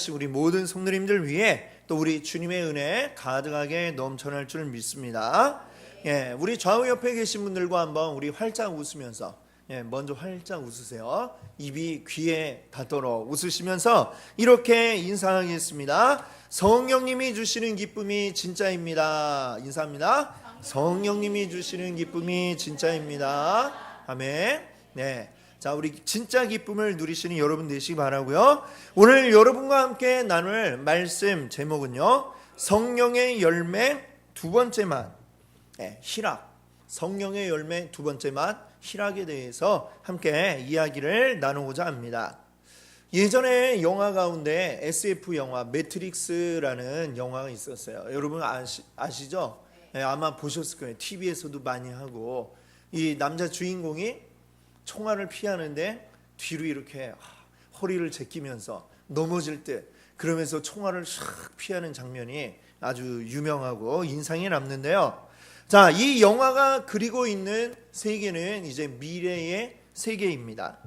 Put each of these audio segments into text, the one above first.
하신 우리 모든 성도님들 위해 또 우리 주님의 은혜 가득하게 넘쳐날 줄 믿습니다. 우리 좌우 옆에 계신 분들과 한번 우리 활짝 웃으면서 먼저 활짝 웃으세요. 입이 귀에 닿도록 웃으시면서 이렇게 인사하겠습니다. 성령님이 주시는 기쁨이 진짜입니다. 인사합니다. 성령님이 주시는 기쁨이 진짜입니다. 아멘. 자, 우리 진짜 기쁨을 누리시는 여러분 되시기 바라고요. 오늘 여러분과 함께 나눌 말씀 제목은요, 성령의 열매 두 번째 맛, 희락. 성령의 열매 두 번째 맛, 희락에 대해서 함께 이야기를 나누고자 합니다. 예전에 영화 가운데 SF 영화 매트릭스라는 영화가 있었어요. 여러분 아시죠? 아마 보셨을 거예요. TV에서도 많이 하고, 이 남자 주인공이 총알을 피하는데 뒤로 이렇게 허리를 제끼면서 넘어질 때 그러면서 총알을 샥 피하는 장면이 아주 유명하고 인상이 남는데요. 자, 이 영화가 그리고 있는 세계는 이제 미래의 세계입니다.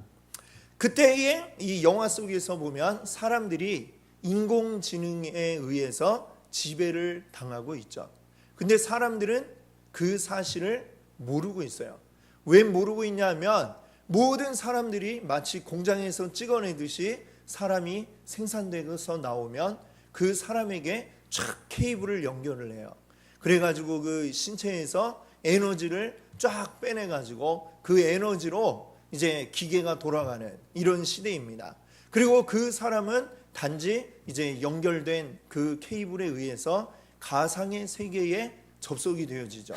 그때의 이 영화 속에서 보면 사람들이 인공지능에 의해서 지배를 당하고 있죠. 근데 사람들은 그 사실을 모르고 있어요. 왜 모르고 있냐 하면 모든 사람들이 마치 공장에서 찍어내듯이 사람이 생산돼서 나오면 그 사람에게 쫙 케이블을 연결을 해요. 그래가지고 그 신체에서 에너지를 쫙 빼내가지고 그 에너지로 이제 기계가 돌아가는 이런 시대입니다. 그리고 그 사람은 단지 이제 연결된 그 케이블에 의해서 가상의 세계에 접속이 되어지죠.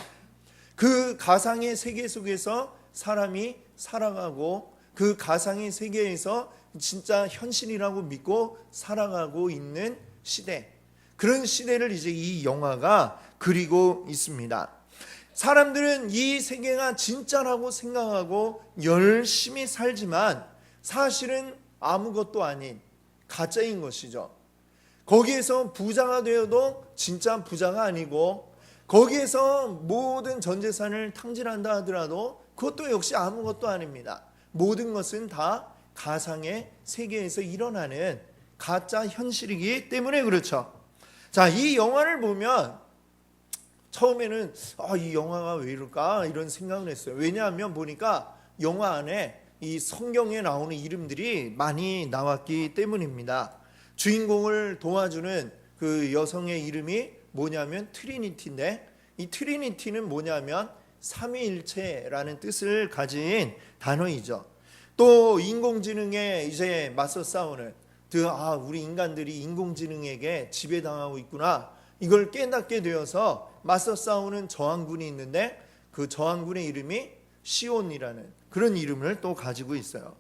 그 가상의 세계 속에서 사람이 살아가고 그 가상의 세계에서 진짜 현실이라고 믿고 살아가고 있는 시대, 그런 시대를 이제 이 영화가 그리고 있습니다. 사람들은 이 세계가 진짜라고 생각하고 열심히 살지만 사실은 아무것도 아닌 가짜인 것이죠. 거기에서 부자가 되어도 진짜 부자가 아니고, 거기에서 모든 전 재산을 탕진한다 하더라도 그것도 역시 아무것도 아닙니다. 모든 것은 다 가상의 세계에서 일어나는 가짜 현실이기 때문에 그렇죠. 자, 이 영화를 보면 처음에는 이 영화가 왜 이럴까 이런 생각을 했어요. 왜냐하면 보니까 영화 안에 이 성경에 나오는 이름들이 많이 나왔기 때문입니다. 주인공을 도와주는 그 여성의 이름이 뭐냐면 트리니티인데, 이 트리니티는 뭐냐면 삼위일체라는 뜻을 가진 단어이죠. 또 인공지능에 이제 맞서 싸우는 우리 인간들이 인공지능에게 지배당하고 있구나, 이걸 깨닫게 되어서 맞서 싸우는 저항군이 있는데 그 저항군의 이름이 시온이라는 그런 이름을 또 가지고 있어요.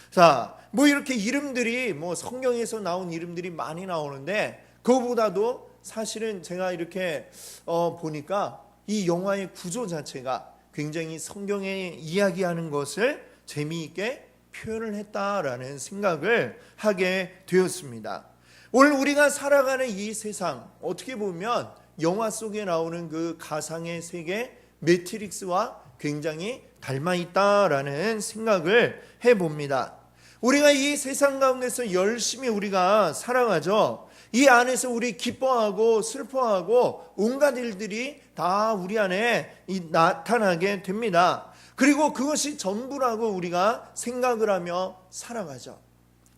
자, 뭐 이렇게 이름들이 성경에서 나온 이름들이 많이 나오는데, 그거보다도 사실은 제가 이렇게 보니까 이 영화의 구조 자체가 굉장히 성경에 이야기하는 것을 재미있게 표현을 했다라는 생각을 하게 되었습니다. 오늘 우리가 살아가는 이 세상, 어떻게 보면 영화 속에 나오는 그 가상의 세계 매트릭스와 굉장히 닮아 있다라는 생각을 해봅니다. 우리가 이 세상 가운데서 열심히 우리가 살아가죠. 이 안에서 우리 기뻐하고 슬퍼하고 온갖 일들이 다 우리 안에 나타나게 됩니다. 그리고 그것이 전부라고 우리가 생각을 하며 살아가죠.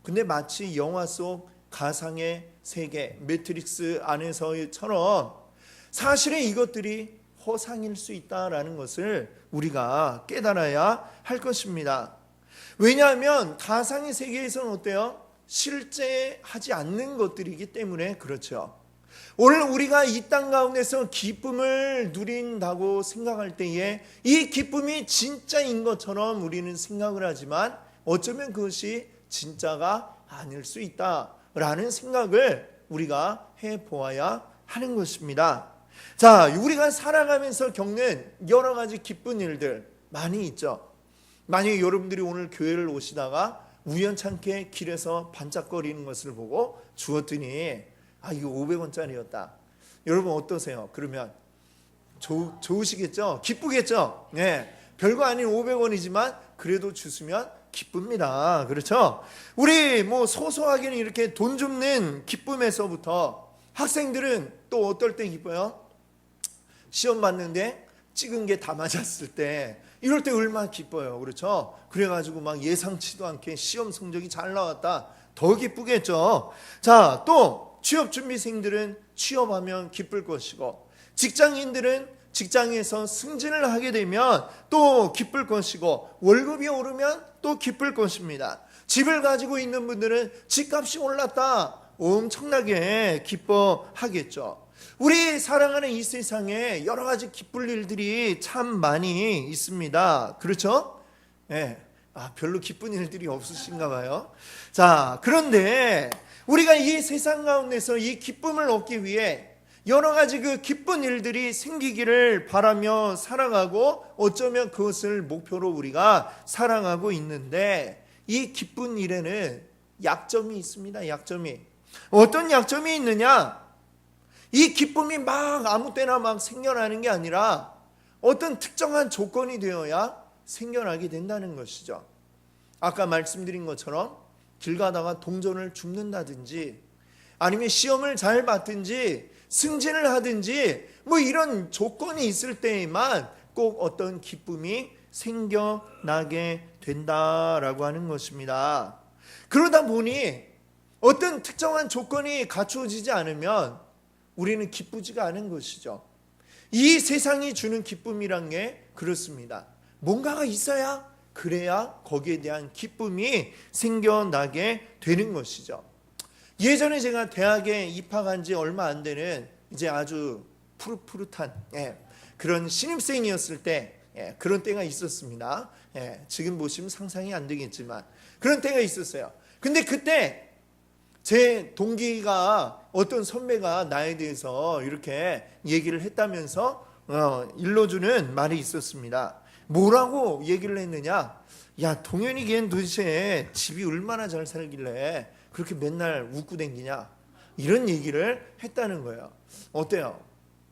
근데 마치 영화 속 가상의 세계 매트릭스 안에서처럼 사실은 이것들이 허상일 수 있다라는 것을 우리가 깨달아야 할 것입니다. 왜냐하면 가상의 세계에서는 어때요? 실제 하지 않는 것들이기 때문에 그렇죠. 오늘 우리가 이 땅 가운데서 기쁨을 누린다고 생각할 때에 이 기쁨이 진짜인 것처럼 우리는 생각을 하지만 어쩌면 그것이 진짜가 아닐 수 있다라는 생각을 우리가 해보아야 하는 것입니다. 자, 우리가 살아가면서 겪는 여러 가지 기쁜 일들 많이 있죠. 만약에 여러분들이 오늘 교회를 오시다가 우연찮게 길에서 반짝거리는 것을 보고 주었더니 이거 500원짜리였다. 여러분 어떠세요? 그러면 좋으시겠죠? 기쁘겠죠? 별거 아닌 500원이지만 그래도 주시면 기쁩니다. 그렇죠? 우리 뭐 소소하게는 이렇게 돈 줍는 기쁨에서부터 학생들은 또 어떨 때 기뻐요? 시험 봤는데 찍은 게 다 맞았을 때, 이럴 때 얼마나 기뻐요. 그렇죠? 그래가지고 막 예상치도 않게 시험 성적이 잘 나왔다, 더 기쁘겠죠. 자, 또 취업 준비생들은 취업하면 기쁠 것이고, 직장인들은 직장에서 승진을 하게 되면 또 기쁠 것이고, 월급이 오르면 또 기쁠 것입니다. 집을 가지고 있는 분들은 집값이 올랐다, 엄청나게 기뻐하겠죠. 우리 살아가는 이 세상에 여러 가지 기쁠 일들이 참 많이 있습니다. 그렇죠? 예. 별로 기쁜 일들이 없으신가 봐요. 자, 그런데 우리가 이 세상 가운데서 이 기쁨을 얻기 위해 여러 가지 그 기쁜 일들이 생기기를 바라며 살아가고, 어쩌면 그것을 목표로 우리가 살아가고 있는데, 이 기쁜 일에는 약점이 있습니다. 약점이. 어떤 약점이 있느냐? 이 기쁨이 막 아무 때나 막 생겨나는 게 아니라 어떤 특정한 조건이 되어야 생겨나게 된다는 것이죠. 아까 말씀드린 것처럼 길 가다가 동전을 줍는다든지, 아니면 시험을 잘 봤든지 승진을 하든지, 뭐 이런 조건이 있을 때에만 꼭 어떤 기쁨이 생겨나게 된다라고 하는 것입니다. 그러다 보니 어떤 특정한 조건이 갖추어지지 않으면 우리는 기쁘지가 않은 것이죠. 이 세상이 주는 기쁨이란 게 그렇습니다. 뭔가가 있어야, 그래야 거기에 대한 기쁨이 생겨나게 되는 것이죠. 예전에 제가 대학에 입학한 지 얼마 안 되는 이제 아주 푸릇푸릇한 그런 신입생이었을 때, 그런 때가 있었습니다. 지금 보시면 상상이 안 되겠지만 그런 때가 있었어요. 근데 그때 제 동기가, 어떤 선배가 나에 대해서 이렇게 얘기를 했다면서 일러주는 말이 있었습니다. 뭐라고 얘기를 했느냐? 야, 동현이 걔는 도대체 집이 얼마나 잘 살길래 그렇게 맨날 웃고 댕기냐? 이런 얘기를 했다는 거예요. 어때요?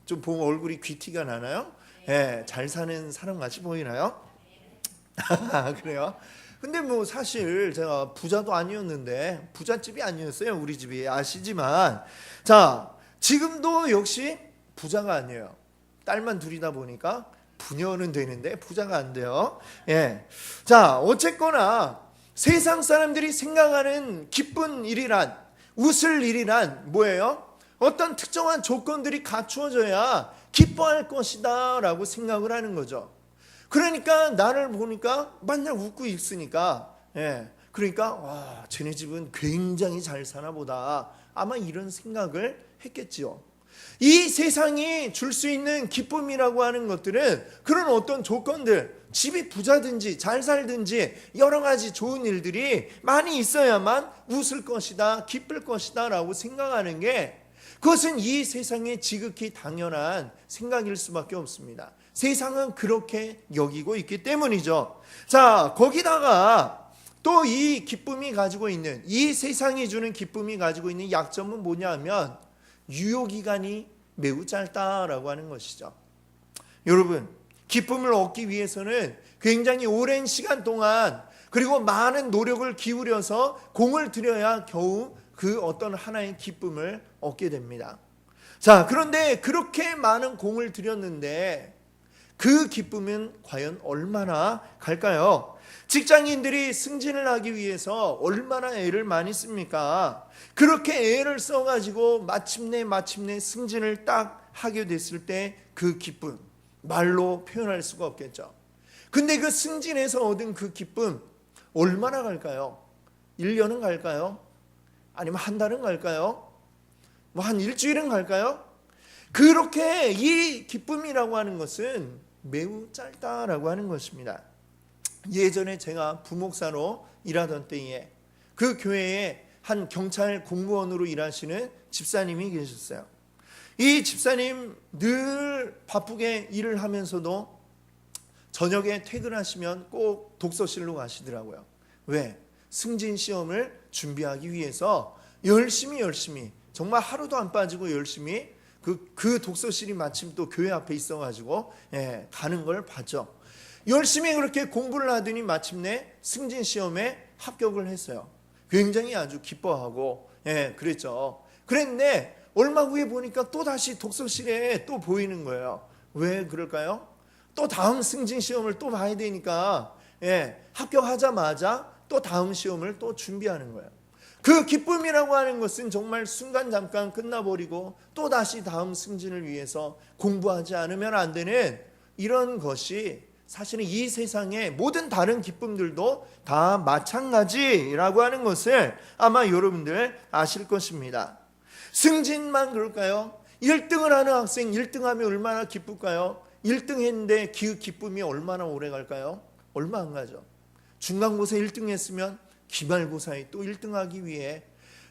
좀 보면 얼굴이 귀티가 나나요? 잘 사는 사람 같이 보이나요? 그래요? 근데 뭐 사실 제가 부자도 아니었는데, 부잣집이 아니었어요, 우리 집이. 아시지만, 자, 지금도 역시 부자가 아니에요. 딸만 둘이다 보니까 부녀는 되는데 부자가 안 돼요. 자, 어쨌거나 세상 사람들이 생각하는 기쁜 일이란, 웃을 일이란 뭐예요? 어떤 특정한 조건들이 갖추어져야 기뻐할 것이다 라고 생각을 하는 거죠. 그러니까 나를 보니까 맨날 웃고 있으니까, 그러니까 와, 쟤네 집은 굉장히 잘 사나 보다, 아마 이런 생각을 했겠지요. 이 세상이 줄 수 있는 기쁨이라고 하는 것들은 그런 어떤 조건들, 집이 부자든지 잘 살든지 여러 가지 좋은 일들이 많이 있어야만 웃을 것이다, 기쁠 것이다 라고 생각하는 게, 그것은 이 세상의 지극히 당연한 생각일 수밖에 없습니다. 세상은 그렇게 여기고 있기 때문이죠. 자, 거기다가 또 이 기쁨이 가지고 있는, 이 세상이 주는 기쁨이 가지고 있는 약점은 뭐냐 하면 유효기간이 매우 짧다라고 하는 것이죠. 여러분, 기쁨을 얻기 위해서는 굉장히 오랜 시간 동안, 그리고 많은 노력을 기울여서 공을 들여야 겨우 그 어떤 하나의 기쁨을 얻게 됩니다. 자, 그런데 그렇게 많은 공을 들였는데 그 기쁨은 과연 얼마나 갈까요? 직장인들이 승진을 하기 위해서 얼마나 애를 많이 씁니까? 그렇게 애를 써가지고 마침내 승진을 딱 하게 됐을 때 그 기쁨, 말로 표현할 수가 없겠죠. 근데 그 승진에서 얻은 그 기쁨 얼마나 갈까요? 1년은 갈까요? 아니면 한 달은 갈까요? 뭐 한 일주일은 갈까요? 그렇게 이 기쁨이라고 하는 것은 매우 짧다라고 하는 것입니다. 예전에 제가 부목사로 일하던 때에 그 교회에 한 경찰 공무원으로 일하시는 집사님이 계셨어요. 이 집사님 늘 바쁘게 일을 하면서도 저녁에 퇴근하시면 꼭 독서실로 가시더라고요. 왜? 승진 시험을 준비하기 위해서 열심히 정말 하루도 안 빠지고 열심히 그 독서실이 마침 또 교회 앞에 있어가지고 가는 걸 봤죠. 열심히 그렇게 공부를 하더니 마침내 승진 시험에 합격을 했어요. 굉장히 아주 기뻐하고 그랬죠. 그랬는데 얼마 후에 보니까 또 다시 독서실에 또 보이는 거예요. 왜 그럴까요? 또 다음 승진 시험을 또 봐야 되니까 합격하자마자 또 다음 시험을 또 준비하는 거예요. 그 기쁨이라고 하는 것은 정말 순간 잠깐 끝나버리고 또 다시 다음 승진을 위해서 공부하지 않으면 안 되는 이런 것이 사실은 이 세상의 모든 다른 기쁨들도 다 마찬가지라고 하는 것을 아마 여러분들 아실 것입니다. 승진만 그럴까요? 1등을 하는 학생 1등하면 얼마나 기쁠까요? 1등 했는데 그 기쁨이 얼마나 오래 갈까요? 얼마 안 가죠. 중간고사 1등 했으면 기말고사에 또 1등하기 위해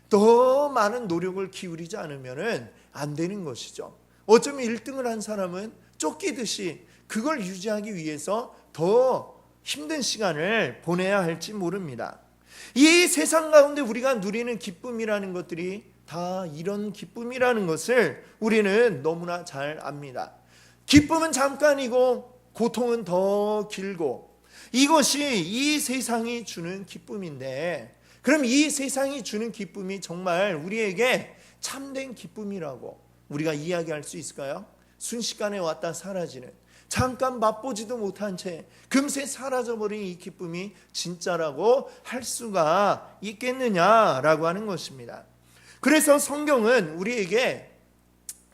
더 많은 노력을 기울이지 않으면 안 되는 것이죠. 어쩌면 1등을 한 사람은 쫓기듯이 그걸 유지하기 위해서 더 힘든 시간을 보내야 할지 모릅니다. 이 세상 가운데 우리가 누리는 기쁨이라는 것들이 다 이런 기쁨이라는 것을 우리는 너무나 잘 압니다. 기쁨은 잠깐이고 고통은 더 길고, 이것이 이 세상이 주는 기쁨인데, 그럼 이 세상이 주는 기쁨이 정말 우리에게 참된 기쁨이라고 우리가 이야기할 수 있을까요? 순식간에 왔다 사라지는, 잠깐 맛보지도 못한 채 금세 사라져버린 이 기쁨이 진짜라고 할 수가 있겠느냐라고 하는 것입니다. 그래서 성경은 우리에게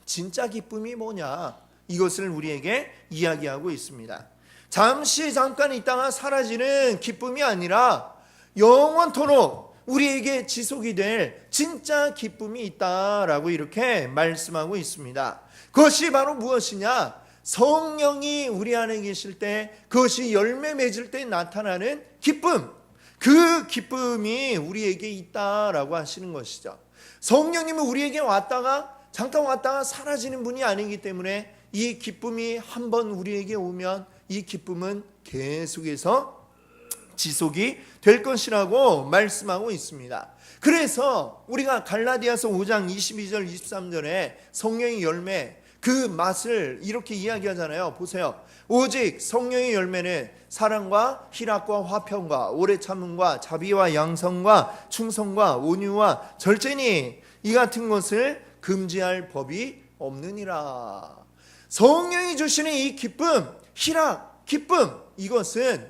진짜 기쁨이 뭐냐, 이것을 우리에게 이야기하고 있습니다. 잠깐 있다가 사라지는 기쁨이 아니라 영원토록 우리에게 지속이 될 진짜 기쁨이 있다라고 이렇게 말씀하고 있습니다. 그것이 바로 무엇이냐? 성령이 우리 안에 계실 때, 그것이 열매 맺을 때 나타나는 기쁨, 그 기쁨이 우리에게 있다라고 하시는 것이죠. 성령님은 우리에게 잠깐 왔다가 사라지는 분이 아니기 때문에 이 기쁨이 한번 우리에게 오면 이 기쁨은 계속해서 지속이 될 것이라고 말씀하고 있습니다. 그래서 우리가 갈라디아서 5장 22절 23절에 성령의 열매, 그 맛을 이렇게 이야기하잖아요. 보세요. 오직 성령의 열매는 사랑과 희락과 화평과 오래 참음과 자비와 양성과 충성과 온유와 절제니 이 같은 것을 금지할 법이 없느니라. 성령이 주시는 이 기쁨, 희락, 기쁨, 이것은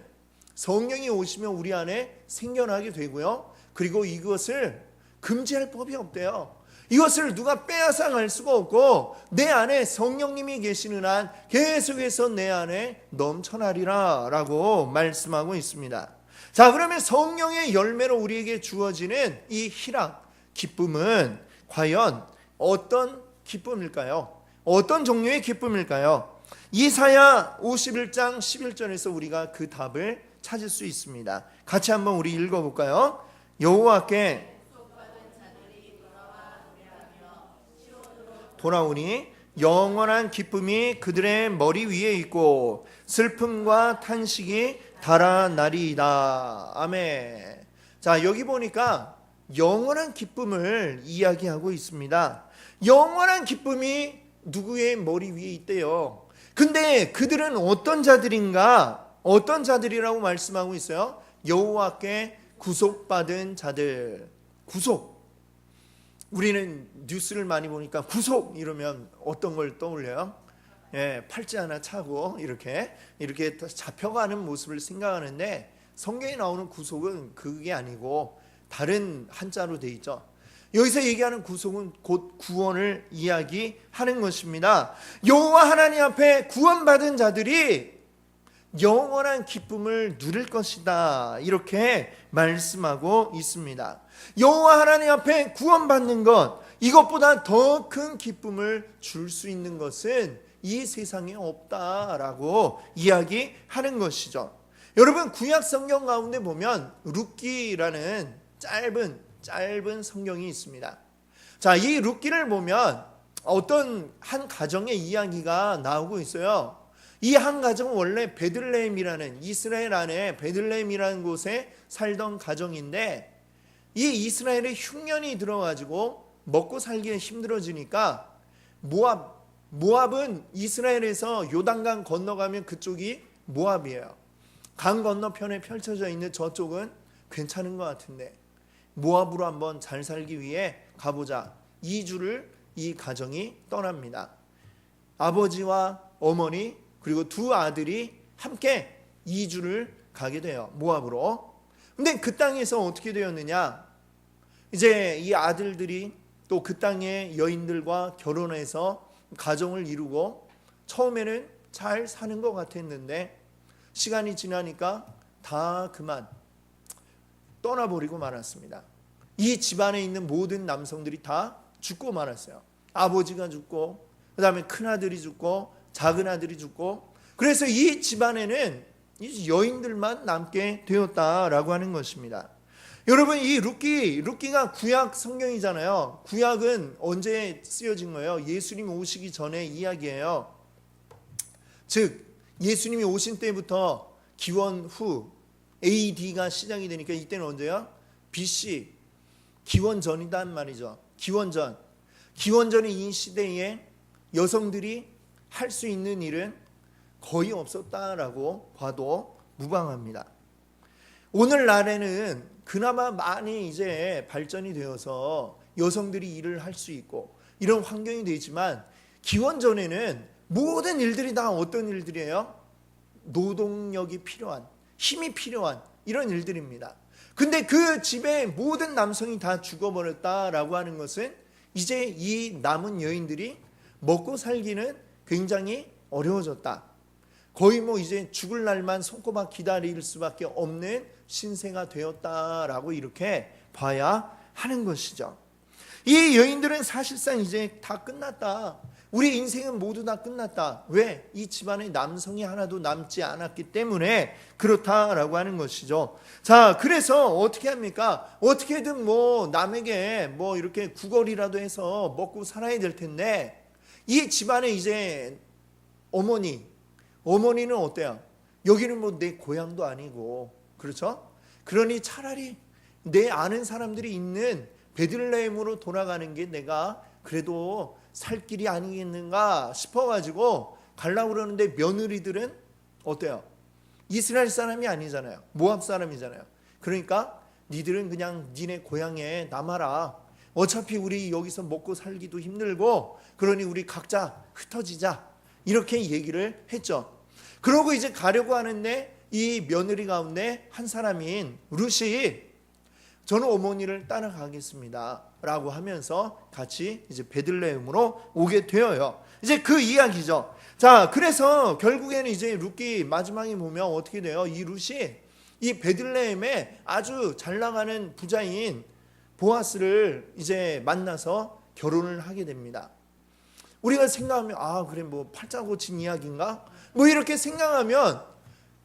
성령이 오시면 우리 안에 생겨나게 되고요. 그리고 이것을 금지할 법이 없대요. 이것을 누가 빼앗아갈 수가 없고, 내 안에 성령님이 계시는 한 계속해서 내 안에 넘쳐나리라 라고 말씀하고 있습니다. 자, 그러면 성령의 열매로 우리에게 주어지는 이 희락, 기쁨은 과연 어떤 기쁨일까요? 어떤 종류의 기쁨일까요? 이사야 51장 11절에서 우리가 그 답을 찾을 수 있습니다. 같이 한번 우리 읽어볼까요? 여호와께 돌아오니 영원한 기쁨이 그들의 머리 위에 있고 슬픔과 탄식이 달아나리이다. 아멘. 자, 여기 보니까 영원한 기쁨을 이야기하고 있습니다. 영원한 기쁨이 누구의 머리 위에 있대요. 근데 그들은 어떤 자들인가? 어떤 자들이라고 말씀하고 있어요? 여호와께 구속받은 자들. 구속. 우리는 뉴스를 많이 보니까 구속 이러면 어떤 걸 떠올려요? 팔찌 하나 차고 이렇게 잡혀가는 모습을 생각하는데, 성경에 나오는 구속은 그게 아니고 다른 한자로 돼 있죠. 여기서 얘기하는 구속은 곧 구원을 이야기하는 것입니다. 여호와 하나님 앞에 구원받은 자들이 영원한 기쁨을 누릴 것이다, 이렇게 말씀하고 있습니다. 여호와 하나님 앞에 구원받는 것, 이것보다 더 큰 기쁨을 줄 수 있는 것은 이 세상에 없다라고 이야기하는 것이죠. 여러분, 구약 성경 가운데 보면 룻기라는 짧은 성경이 있습니다. 자, 이 룻기를 보면 어떤 한 가정의 이야기가 나오고 있어요. 이 한 가정은 원래 베들레헴이라는, 이스라엘 안에 베들레헴이라는 곳에 살던 가정인데, 이 이스라엘에 흉년이 들어가지고 먹고 살기에 힘들어지니까 모압은 이스라엘에서 요단강 건너가면 그쪽이 모압이에요. 강 건너편에 펼쳐져 있는 저쪽은 괜찮은 것 같은데 모압으로 한번 잘 살기 위해 가보자. 2주를 이 가정이 떠납니다. 아버지와 어머니 그리고 두 아들이 함께 2주를 가게 돼요. 모압으로. 근데 그 땅에서 어떻게 되었느냐? 이제 이 아들들이 또 그 땅의 여인들과 결혼해서 가정을 이루고 처음에는 잘 사는 것 같았는데 시간이 지나니까 다 그만 떠나버리고 말았습니다. 이 집안에 있는 모든 남성들이 다 죽고 말았어요. 아버지가 죽고 그 다음에 큰아들이 죽고 작은아들이 죽고 그래서 이 집안에는 이 여인들만 남게 되었다라고 하는 것입니다. 여러분 이 룻기가 구약 성경이잖아요. 구약은 언제 쓰여진 거예요? 예수님 오시기 전의 이야기예요. 즉 예수님이 오신 때부터 기원 후 AD가 시작이 되니까 이때는 언제요? BC 기원 전이란 말이죠. 기원 전의 이 시대에 여성들이 할 수 있는 일은 거의 없었다라고 봐도 무방합니다. 오늘날에는 그나마 많이 이제 발전이 되어서 여성들이 일을 할 수 있고 이런 환경이 되지만 기원 전에는 모든 일들이 다 어떤 일들이에요? 노동력이 필요한, 힘이 필요한 이런 일들입니다. 근데 그 집에 모든 남성이 다 죽어버렸다라고 하는 것은 이제 이 남은 여인들이 먹고 살기는 굉장히 어려워졌다. 거의 뭐 이제 죽을 날만 손꼽아 기다릴 수밖에 없는 신세가 되었다라고 이렇게 봐야 하는 것이죠. 이 여인들은 사실상 이제 다 끝났다. 우리 인생은 모두 다 끝났다. 왜? 이 집안에 남성이 하나도 남지 않았기 때문에 그렇다라고 하는 것이죠. 자, 그래서 어떻게 합니까? 어떻게든 뭐 남에게 뭐 이렇게 구걸이라도 해서 먹고 살아야 될 텐데 이 집안에 이제 어머니는 어때요? 여기는 뭐 내 고향도 아니고 그렇죠? 그러니 차라리 내 아는 사람들이 있는 베들레헴으로 돌아가는 게 내가 그래도 살 길이 아니겠는가 싶어가지고 가려고 그러는데 며느리들은 어때요? 이스라엘 사람이 아니잖아요. 모압 사람이잖아요. 그러니까 니들은 그냥 니네 고향에 남아라. 어차피 우리 여기서 먹고 살기도 힘들고 그러니 우리 각자 흩어지자. 이렇게 얘기를 했죠. 그러고 이제 가려고 하는데 이 며느리 가운데 한 사람인 룻이 저는 어머니를 따라가겠습니다 라고 하면서 같이 이제 베들레헴으로 오게 되어요. 이제 그 이야기죠. 자, 그래서 결국에는 이제 룻기 마지막에 보면 어떻게 돼요? 이 룻이 이 베들레헴에 아주 잘 나가는 부자인 보아스를 이제 만나서 결혼을 하게 됩니다. 우리가 생각하면 아 그래 뭐 팔자 고친 이야기인가? 뭐 이렇게 생각하면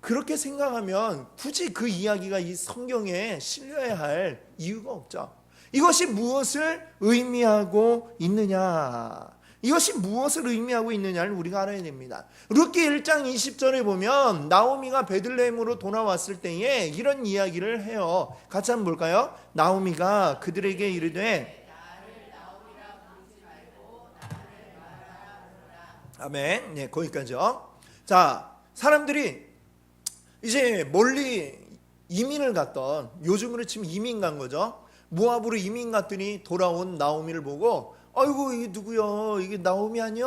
그렇게 생각하면 굳이 그 이야기가 이 성경에 실려야 할 이유가 없죠. 이것이 무엇을 의미하고 있느냐? 이것이 무엇을 의미하고 있느냐를 우리가 알아야 됩니다. 룻기 1장 20절에 보면 나오미가 베들레헴으로 돌아왔을 때에 이런 이야기를 해요. 같이 한번 볼까요? 나오미가 그들에게 이르되 아멘. 네, 거기까지요. 자, 사람들이 이제 멀리 이민을 갔던 요즘으로 치면 이민 간 거죠. 모압으로 이민 갔더니 돌아온 나오미를 보고 아이고 이게 누구야? 이게 나오미 아니야?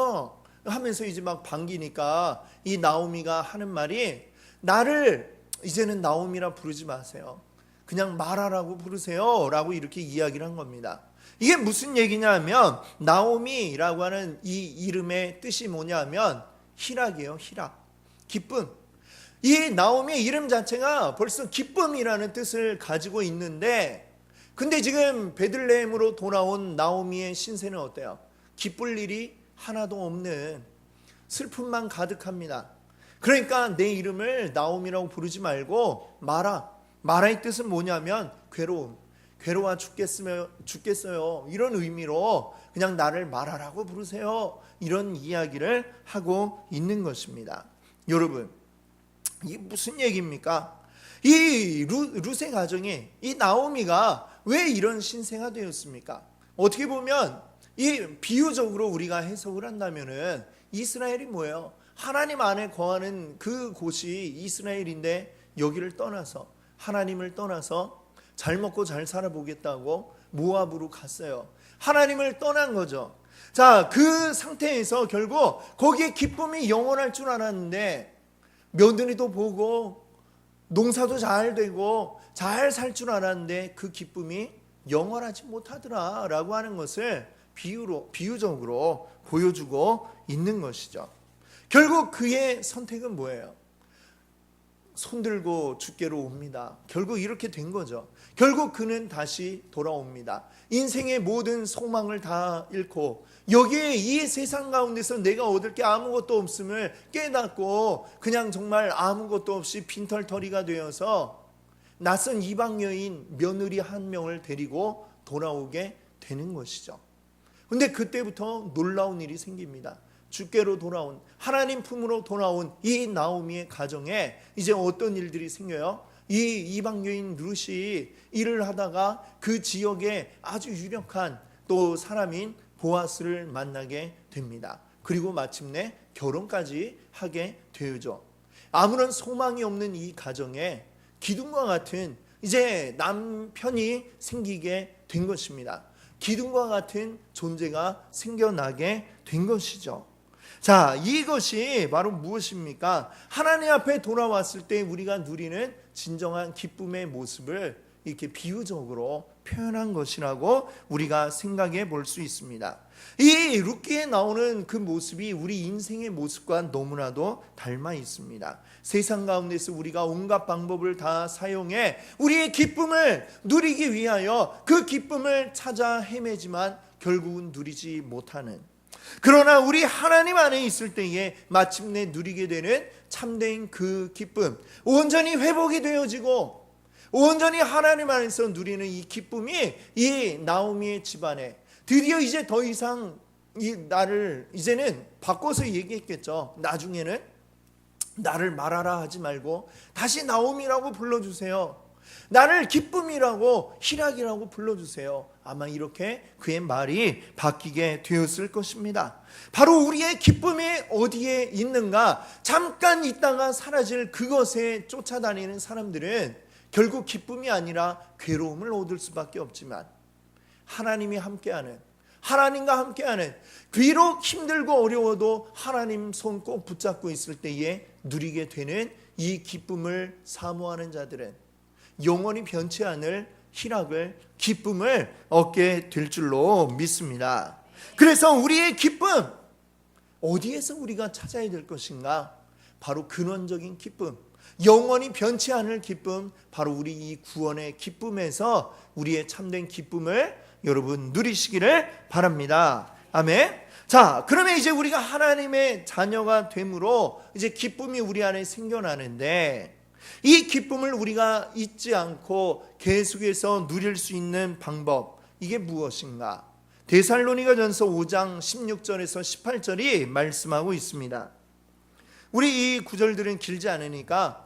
하면서 이제 막 반기니까 이 나오미가 하는 말이 나를 이제는 나오미라 부르지 마세요. 그냥 마라라고 부르세요. 라고 이렇게 이야기를 한 겁니다. 이게 무슨 얘기냐 하면 나오미라고 하는 이 이름의 뜻이 뭐냐 하면 희락이에요. 희락. 기쁨. 이 나오미의 이름 자체가 벌써 기쁨이라는 뜻을 가지고 있는데 근데 지금 베들레헴으로 돌아온 나오미의 신세는 어때요? 기쁠 일이 하나도 없는 슬픔만 가득합니다. 그러니까 내 이름을 나오미라고 부르지 말고 마라. 마라의 뜻은 뭐냐면 괴로움. 괴로워 죽겠어요. 이런 의미로 그냥 나를 마라라고 부르세요. 이런 이야기를 하고 있는 것입니다. 여러분 이게 무슨 얘기입니까? 이 룻의 가정에 이 나오미가 왜 이런 신세가 되었습니까? 어떻게 보면 이 비유적으로 우리가 해석을 한다면은 이스라엘이 뭐예요? 하나님 안에 거하는 그 곳이 이스라엘인데 여기를 떠나서 하나님을 떠나서 잘 먹고 잘 살아보겠다고 모압으로 갔어요. 하나님을 떠난 거죠. 자, 그 상태에서 결국 거기에 기쁨이 영원할 줄 알았는데 며느리도 보고 농사도 잘 되고 잘 살 줄 알았는데 그 기쁨이 영원하지 못하더라 라고 하는 것을 비유적으로 보여주고 있는 것이죠. 결국 그의 선택은 뭐예요? 손들고 주께로 옵니다. 결국 이렇게 된 거죠. 결국 그는 다시 돌아옵니다. 인생의 모든 소망을 다 잃고 여기에 이 세상 가운데서 내가 얻을 게 아무것도 없음을 깨닫고 그냥 정말 아무것도 없이 빈털터리가 되어서 낯선 이방 여인 며느리 한 명을 데리고 돌아오게 되는 것이죠. 근데 그때부터 놀라운 일이 생깁니다. 주께로 돌아온, 하나님 품으로 돌아온 이 나오미의 가정에 이제 어떤 일들이 생겨요? 이 이방 여인 룻이 일을 하다가 그 지역에 아주 유력한 또 사람인 보아스를 만나게 됩니다. 그리고 마침내 결혼까지 하게 되죠. 아무런 소망이 없는 이 가정에 기둥과 같은 이제 남편이 생기게 된 것입니다. 기둥과 같은 존재가 생겨나게 된 것이죠. 자, 이것이 바로 무엇입니까? 하나님 앞에 돌아왔을 때 우리가 누리는 진정한 기쁨의 모습을 이렇게 비유적으로 표현한 것이라고 우리가 생각해 볼 수 있습니다. 이 룻기에 나오는 그 모습이 우리 인생의 모습과 너무나도 닮아 있습니다. 세상 가운데서 우리가 온갖 방법을 다 사용해 우리의 기쁨을 누리기 위하여 그 기쁨을 찾아 헤매지만 결국은 누리지 못하는, 그러나 우리 하나님 안에 있을 때에 마침내 누리게 되는 참된 그 기쁨, 온전히 회복이 되어지고 온전히 하나님 안에서 누리는 이 기쁨이 이 나오미의 집안에 드디어 이제 더 이상 나를 이제는 바꿔서 얘기했겠죠. 나중에는 나를 말하라 하지 말고 다시 나오미라고 불러주세요. 나를 기쁨이라고 희락이라고 불러주세요. 아마 이렇게 그의 말이 바뀌게 되었을 것입니다. 바로 우리의 기쁨이 어디에 있는가? 잠깐 있다가 사라질 그것에 쫓아다니는 사람들은 결국 기쁨이 아니라 괴로움을 얻을 수밖에 없지만 하나님이 함께하는, 하나님과 함께하는, 비록 힘들고 어려워도 하나님 손 꼭 붙잡고 있을 때에 누리게 되는 이 기쁨을 사모하는 자들은 영원히 변치 않을 희락을, 기쁨을 얻게 될 줄로 믿습니다. 그래서 우리의 기쁨, 어디에서 우리가 찾아야 될 것인가? 바로 근원적인 기쁨, 영원히 변치 않을 기쁨, 바로 우리 이 구원의 기쁨에서 우리의 참된 기쁨을 여러분 누리시기를 바랍니다. 아멘. 자, 그러면 이제 우리가 하나님의 자녀가 됨으로 이제 기쁨이 우리 안에 생겨나는데, 이 기쁨을 우리가 잊지 않고 계속해서 누릴 수 있는 방법, 이게 무엇인가? 데살로니가전서 5장 16절에서 18절이 말씀하고 있습니다. 우리 이 구절들은 길지 않으니까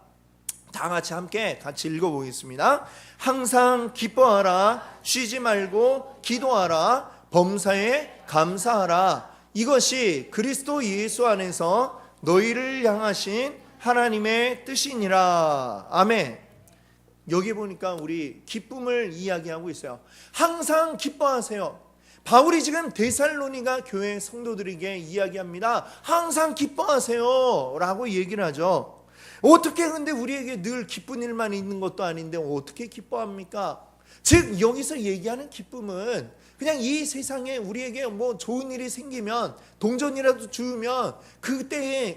다 같이 읽어보겠습니다. 항상 기뻐하라, 쉬지 말고 기도하라, 범사에 감사하라. 이것이 그리스도 예수 안에서 너희를 향하신 하나님의 뜻이니라. 아멘. 여기 보니까 우리 기쁨을 이야기하고 있어요. 항상 기뻐하세요. 바울이 지금 데살로니가 교회 성도들에게 이야기합니다. 항상 기뻐하세요 라고 얘기를 하죠. 어떻게 근데 우리에게 늘 기쁜 일만 있는 것도 아닌데 어떻게 기뻐합니까? 즉 여기서 얘기하는 기쁨은 그냥 이 세상에 우리에게 뭐 좋은 일이 생기면 동전이라도 주면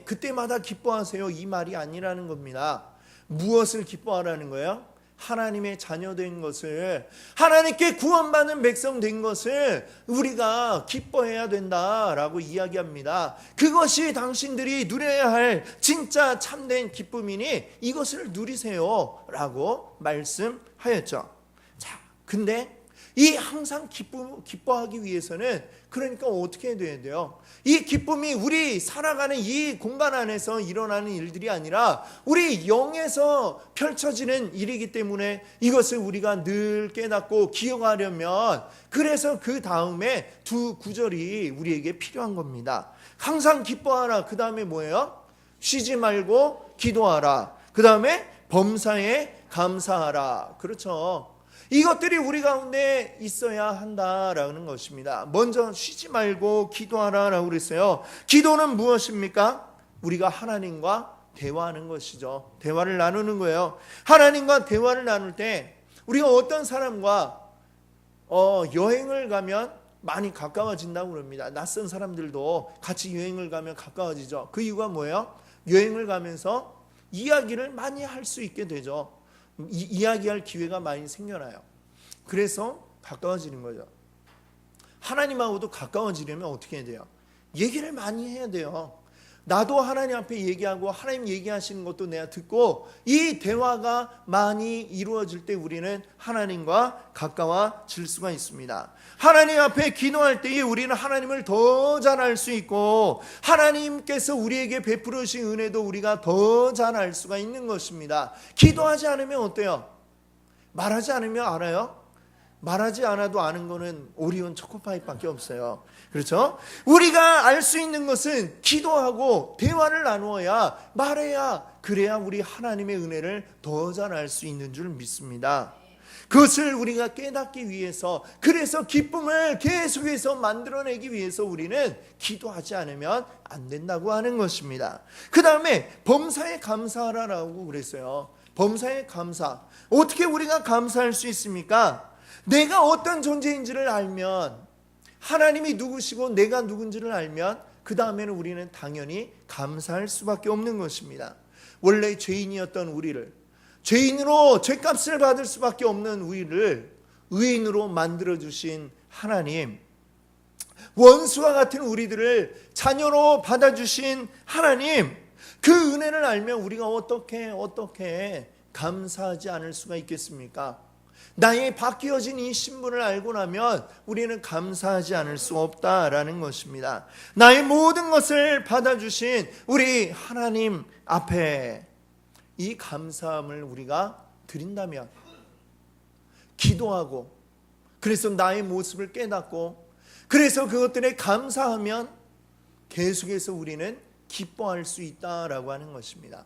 그때마다 기뻐하세요, 이 말이 아니라는 겁니다. 무엇을 기뻐하라는 거예요? 하나님의 자녀된 것을, 하나님께 구원받은 백성 된 것을 우리가 기뻐해야 된다라고 이야기합니다. 그것이 당신들이 누려야 할 진짜 참된 기쁨이니 이것을 누리세요 라고 말씀하였죠. 자, 근데 이 항상 기뻐하기 위해서는 그러니까 어떻게 돼야 돼요? 이 기쁨이 우리 살아가는 이 공간 안에서 일어나는 일들이 아니라 우리 영에서 펼쳐지는 일이기 때문에 이것을 우리가 늘 깨닫고 기억하려면, 그래서 그 다음에 두 구절이 우리에게 필요한 겁니다. 항상 기뻐하라. 그 다음에 뭐예요? 쉬지 말고 기도하라. 그 다음에 범사에 감사하라. 그렇죠. 이것들이 우리 가운데 있어야 한다라는 것입니다. 먼저 쉬지 말고 기도하라라고 그랬어요. 기도는 무엇입니까? 우리가 하나님과 대화하는 것이죠. 대화를 나누는 거예요. 하나님과 대화를 나눌 때 우리가 어떤 사람과 여행을 가면 많이 가까워진다고 그럽니다. 낯선 사람들도 같이 여행을 가면 가까워지죠. 그 이유가 뭐예요? 여행을 가면서 이야기를 많이 할 수 있게 되죠. 이야기할 기회가 많이 생겨나요. 그래서 가까워지는 거죠. 하나님하고도 가까워지려면 어떻게 해야 돼요? 얘기를 많이 해야 돼요. 나도 하나님 앞에 얘기하고 하나님 얘기하시는 것도 내가 듣고 이 대화가 많이 이루어질 때 우리는 하나님과 가까워질 수가 있습니다. 하나님 앞에 기도할 때에 우리는 하나님을 더 잘 알 수 있고 하나님께서 우리에게 베풀으신 은혜도 우리가 더 잘 알 수가 있는 것입니다. 기도하지 않으면 어때요? 말하지 않으면 알아요? 말하지 않아도 아는 거는 오리온 초코파이밖에 없어요. 그렇죠? 우리가 알 수 있는 것은 기도하고 대화를 나누어야, 말해야, 그래야 우리 하나님의 은혜를 더 잘 알 수 있는 줄 믿습니다. 그것을 우리가 깨닫기 위해서, 그래서 기쁨을 계속해서 만들어내기 위해서 우리는 기도하지 않으면 안 된다고 하는 것입니다. 그 다음에 범사에 감사하라라고 그랬어요. 범사에 감사. 어떻게 우리가 감사할 수 있습니까? 내가 어떤 존재인지를 알면, 하나님이 누구시고 내가 누군지를 알면 그 다음에는 우리는 당연히 감사할 수밖에 없는 것입니다. 원래 죄인이었던 우리를, 죄인으로 죄값을 받을 수밖에 없는 우리를 의인으로 만들어주신 하나님, 원수와 같은 우리들을 자녀로 받아주신 하나님, 그 은혜를 알면 우리가 어떻게 감사하지 않을 수가 있겠습니까? 나의 바뀌어진 이 신분을 알고 나면 우리는 감사하지 않을 수 없다라는 것입니다. 나의 모든 것을 받아주신 우리 하나님 앞에 이 감사함을 우리가 드린다면, 기도하고 그래서 나의 모습을 깨닫고 그래서 그것들에 감사하면 계속해서 우리는 기뻐할 수 있다라고 하는 것입니다.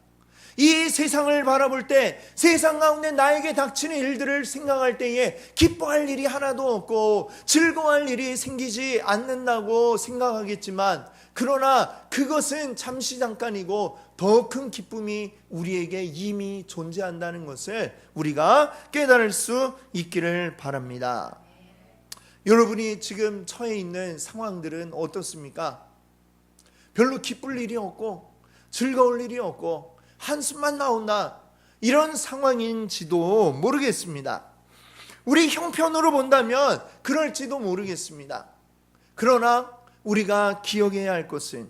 이 세상을 바라볼 때, 세상 가운데 나에게 닥치는 일들을 생각할 때에 기뻐할 일이 하나도 없고 즐거워할 일이 생기지 않는다고 생각하겠지만, 그러나 그것은 잠시 잠깐이고 더 큰 기쁨이 우리에게 이미 존재한다는 것을 우리가 깨달을 수 있기를 바랍니다. 여러분이 지금 처해 있는 상황들은 어떻습니까? 별로 기쁠 일이 없고 즐거울 일이 없고 한숨만 나온다, 이런 상황인지도 모르겠습니다. 우리 형편으로 본다면 그럴지도 모르겠습니다. 그러나 우리가 기억해야 할 것은,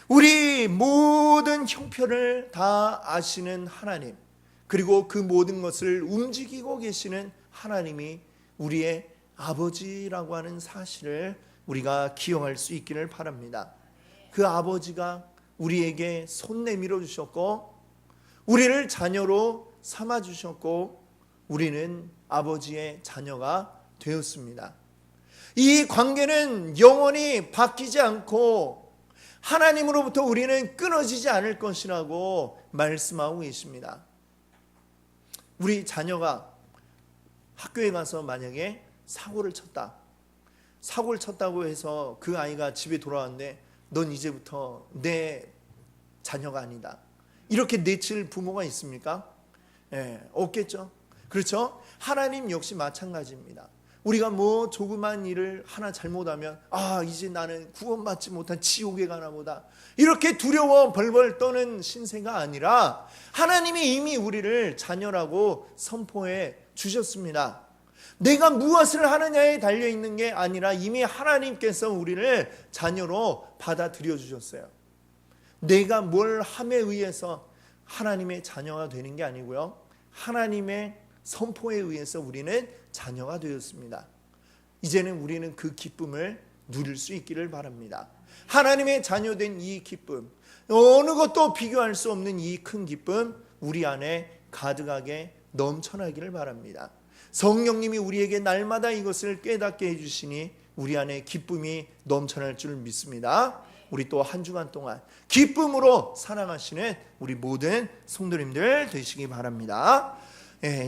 우리 모든 형편을 다 아시는 하나님, 그리고 그 모든 것을 움직이고 계시는 하나님이 우리의 아버지라고 하는 사실을 우리가 기억할 수 있기를 바랍니다. 그 아버지가 우리에게 손 내밀어 주셨고 우리를 자녀로 삼아 주셨고 우리는 아버지의 자녀가 되었습니다. 이 관계는 영원히 바뀌지 않고 하나님으로부터 우리는 끊어지지 않을 것이라고 말씀하고 계십니다. 우리 자녀가 학교에 가서 만약에 사고를 쳤다고 해서 그 아이가 집에 돌아왔는데 넌 이제부터 내 자녀가 아니다, 이렇게 내칠 부모가 있습니까? 없겠죠. 그렇죠? 하나님 역시 마찬가지입니다. 우리가 뭐 조그만 일을 하나 잘못하면 이제 나는 구원받지 못한 지옥에 가나 보다, 이렇게 두려워 벌벌 떠는 신세가 아니라 하나님이 이미 우리를 자녀라고 선포해 주셨습니다. 내가 무엇을 하느냐에 달려있는 게 아니라 이미 하나님께서 우리를 자녀로 받아들여 주셨어요. 내가 뭘 함에 의해서 하나님의 자녀가 되는 게 아니고요, 하나님의 선포에 의해서 우리는 자녀가 되었습니다. 이제는 우리는 그 기쁨을 누릴 수 있기를 바랍니다. 하나님의 자녀된 이 기쁨, 어느 것도 비교할 수 없는 이 큰 기쁨, 우리 안에 가득하게 넘쳐나기를 바랍니다. 성령님이 우리에게 날마다 이것을 깨닫게 해주시니 우리 안에 기쁨이 넘쳐날 줄 믿습니다. 우리 또 한 주간 동안 기쁨으로 살아가시는 우리 모든 성도님들 되시기 바랍니다. 예.